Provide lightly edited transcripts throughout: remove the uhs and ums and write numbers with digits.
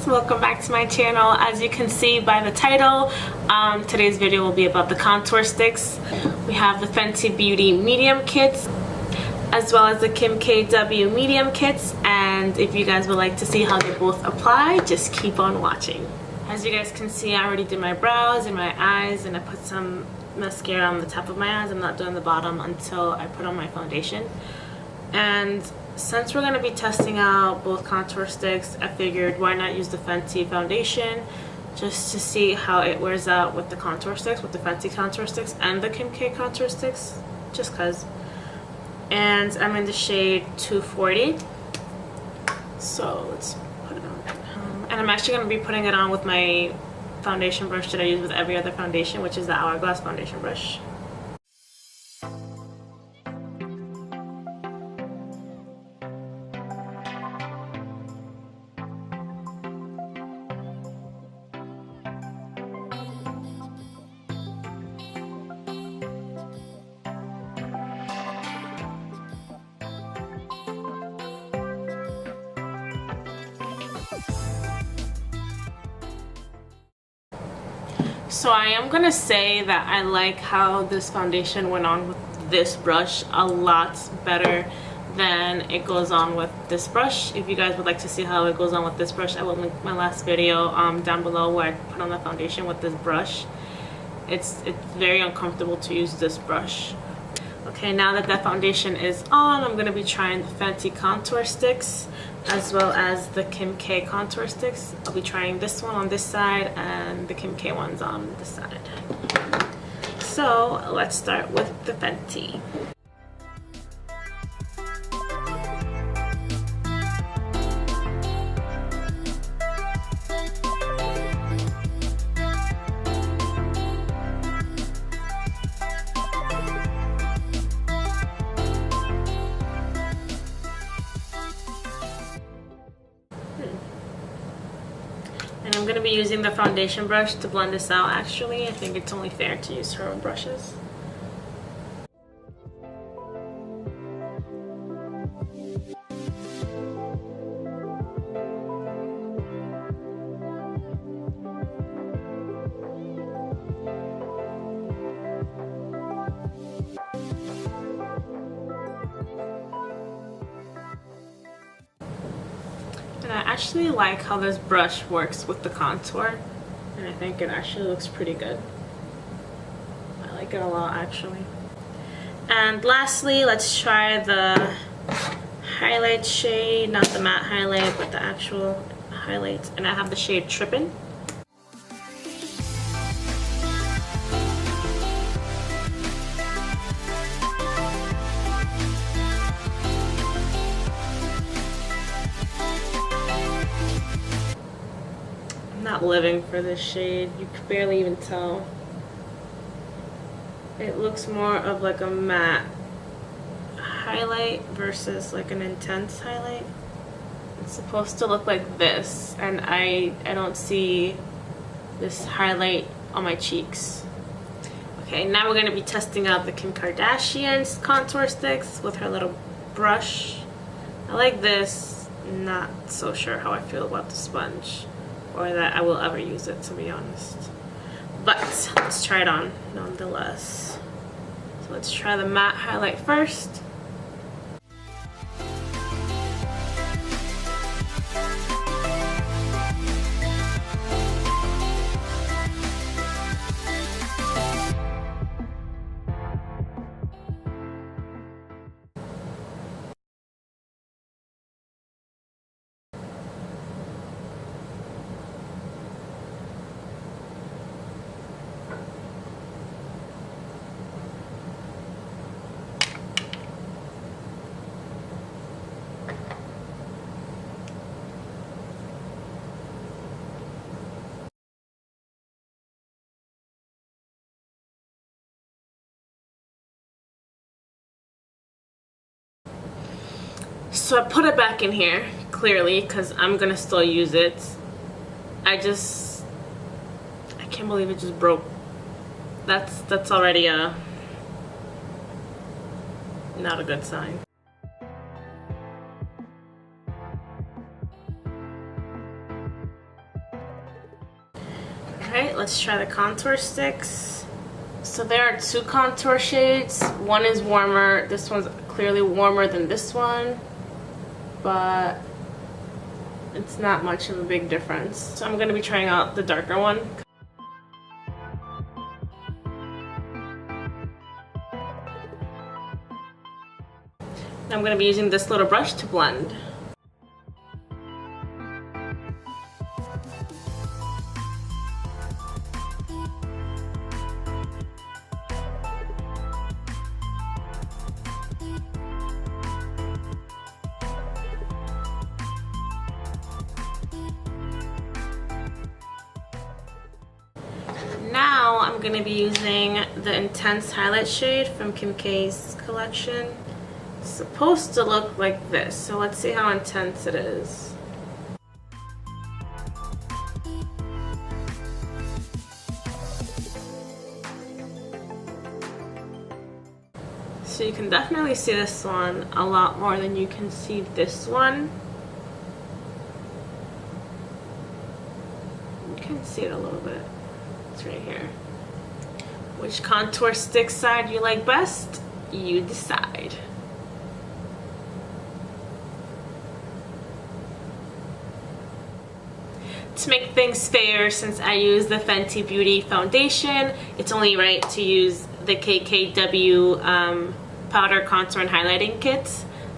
welcome back to my channel. As you can see by the title, today's video will be about the contour sticks. We have the Fenty Beauty medium kits as well as the KKW medium kits, and if you guys would like to see how they both apply, just keep on watching. As you guys can see, I already did my brows and my eyes, and I put some mascara on the top of my eyes. I'm not doing the bottom until I put on my foundation. And since we're going to be testing out both contour sticks, I figured why not use the Fenty foundation just to see how it wears out with the contour sticks, with the Fenty contour sticks and the Kim K contour sticks, just cause. And I'm in the shade 240, so let's put it on. And I'm actually going to be putting it on with my foundation brush that I use with every other foundation, which is the Hourglass foundation brush. So I am gonna say that I like how this foundation went on with this brush a lot better than it goes on with this brush. If you guys would like to see how it goes on with this brush, I will link my last video down below where I put on the foundation with this brush. It's very uncomfortable to use this brush. Okay, now that that foundation is on, I'm gonna be trying the Fenty contour sticks as well as the Kim K contour sticks. I'll be trying this one on this side and the Kim K ones on this side. So let's start with the Fenty. And I'm going to be using the foundation brush to blend this out. Actually, I think it's only fair to use her own brushes. And I actually like how this brush works with the contour, and I think it actually looks pretty good. I like it a lot actually. And lastly, let's try the highlight shade, not the matte highlight but the actual highlight, and I have the shade Trippin'. Not living for this shade. You can barely even tell. It looks more of like a matte highlight versus like an intense highlight. It's supposed to look like this, and I don't see this highlight on my cheeks. Okay, now we're going to be testing out the Kim Kardashian's contour sticks with her little brush. I like this. Not so sure how I feel about the sponge, or that I will ever use it, to be honest. But let's try it on nonetheless. So let's try the matte highlight first. So I put it back in here, clearly, because I'm gonna still use it. I can't believe it just broke. That's already not a good sign. let's try the contour sticks. So there are two contour shades. One is warmer. This one's clearly warmer than this one, but it's not much of a big difference. So I'm going to be trying out the darker one. I'm going to be using this little brush to blend. Now I'm going to be using the Intense Highlight shade from Kim K's collection. It's supposed to look like this, so let's see how intense it is. So you can definitely see this one a lot more than you can see this one. You can see it a little bit. It's right here. Which contour stick side you like best? You decide. To make things fair, since I use the Fenty Beauty foundation, it's only right to use the KKW powder contour and highlighting kit.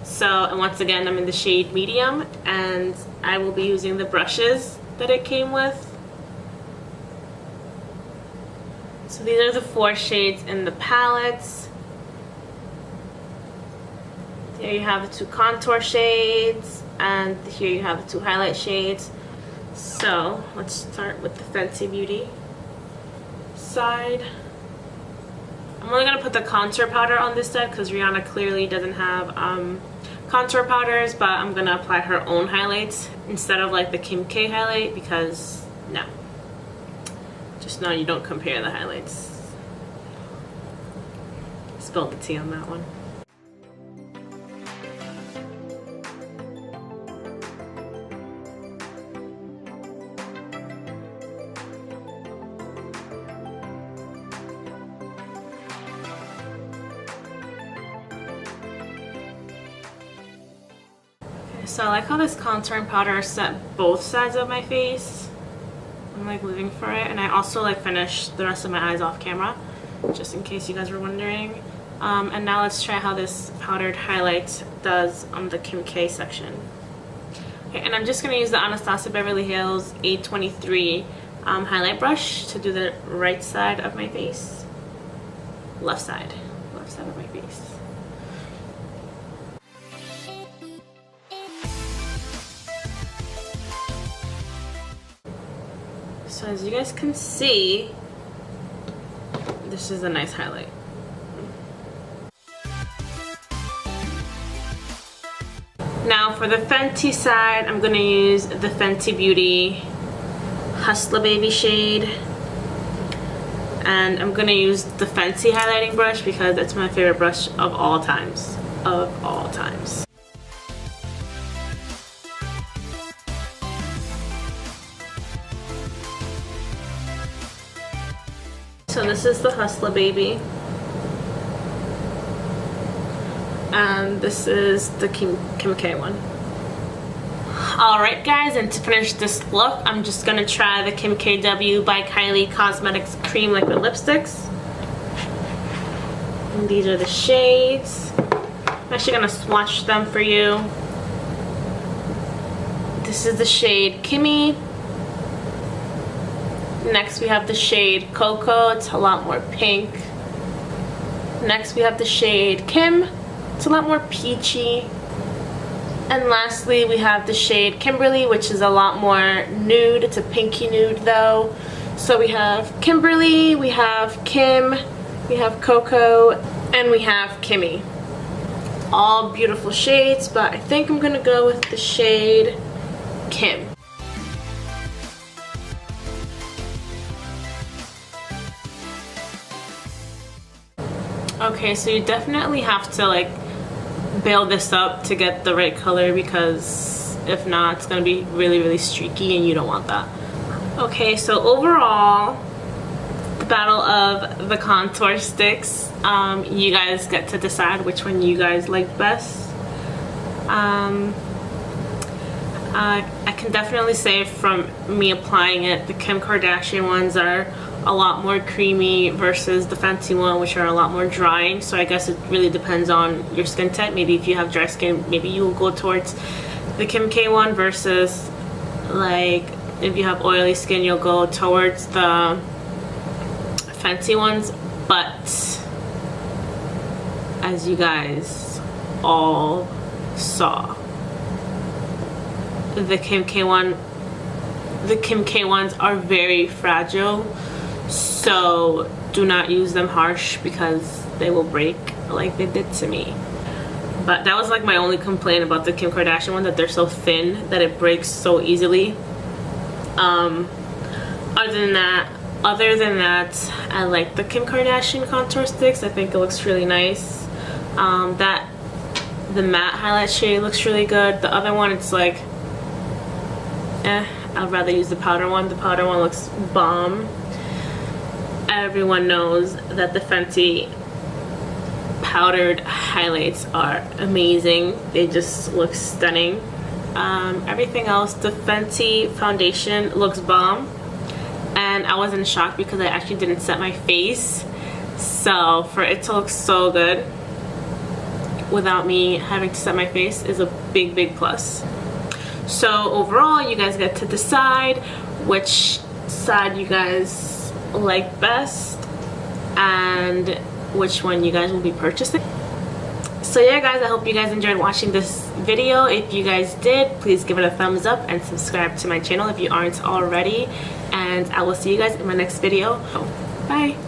So, and once again, I'm in the shade medium, and I will be using the brushes that it came with. So these are the 4 shades in the palettes. Here you have the 2 contour shades, and here you have the 2 highlight shades. So let's start with the Fenty Beauty side. I'm only going to put the contour powder on this side because Rihanna clearly doesn't have contour powders, but I'm going to apply her own highlights instead of like the Kim K highlight, because no. Just know you don't compare the highlights. Spilled the tea on that one. Okay, so I like how this contouring powder set both sides of my face. I'm like living for it, and I also like finished the rest of my eyes off camera, just in case you guys were wondering. And now let's try how this powdered highlight does on the Kim K section. Okay, and I'm just going to use the Anastasia Beverly Hills 823 highlight brush to do the right side of my face. Left side of my face. So as you guys can see, this is a nice highlight. Now for the Fenty side, I'm going to use the Fenty Beauty Hustler Baby shade. And I'm going to use the Fenty highlighting brush because that's my favorite brush of all times. Of all times. So this is the Hustler Baby, and this is the Kim K one. Alright guys, and to finish this look, I'm just going to try the Kim KW by Kylie Cosmetics Cream Liquid Lipsticks. And these are the shades. I'm actually going to swatch them for you. This is the shade Kimmy. Next we have the shade Cocoa, it's a lot more pink. Next we have the shade Kim, it's a lot more peachy. And lastly we have the shade Kimberly, which is a lot more nude, it's a pinky nude though. So we have Kimberly, we have Kim, we have Cocoa, and we have Kimmy. All beautiful shades, but I think I'm gonna go with the shade Kim. Okay, so you definitely have to like build this up to get the right color, because if not, it's gonna be really streaky and you don't want that. Okay, so overall battle of the contour sticks. You guys get to decide which one you guys like best. I can definitely say from me applying it, the Kim Kardashian ones are a lot more creamy versus the Fenty one, which are a lot more drying. So I guess it really depends on your skin type. Maybe if you have dry skin, maybe you will go towards the Kim K one, versus like if you have oily skin, you'll go towards the Fenty ones. But as you guys all saw, the Kim K ones are very fragile, so do not use them harsh because they will break like they did to me. But that was like my only complaint about the Kim Kardashian one, that they're so thin that it breaks so easily. Other than that, I like the Kim Kardashian contour sticks. I think it looks really nice. The matte highlight shade looks really good. The other one, it's like, I'd rather use the powder one. The powder one looks bomb. Everyone knows that the Fenty powdered highlights are amazing. They just look stunning. Everything else, the Fenty foundation looks bomb. And I was in shock because I actually didn't set my face. So for it to look so good without me having to set my face is a big, big plus. So overall, you guys get to decide which side you guys like best and which one you guys will be purchasing. So yeah guys, I hope you guys enjoyed watching this video. If you guys did, please give it a thumbs up and subscribe to my channel if you aren't already. And I will see you guys in my next video. Bye!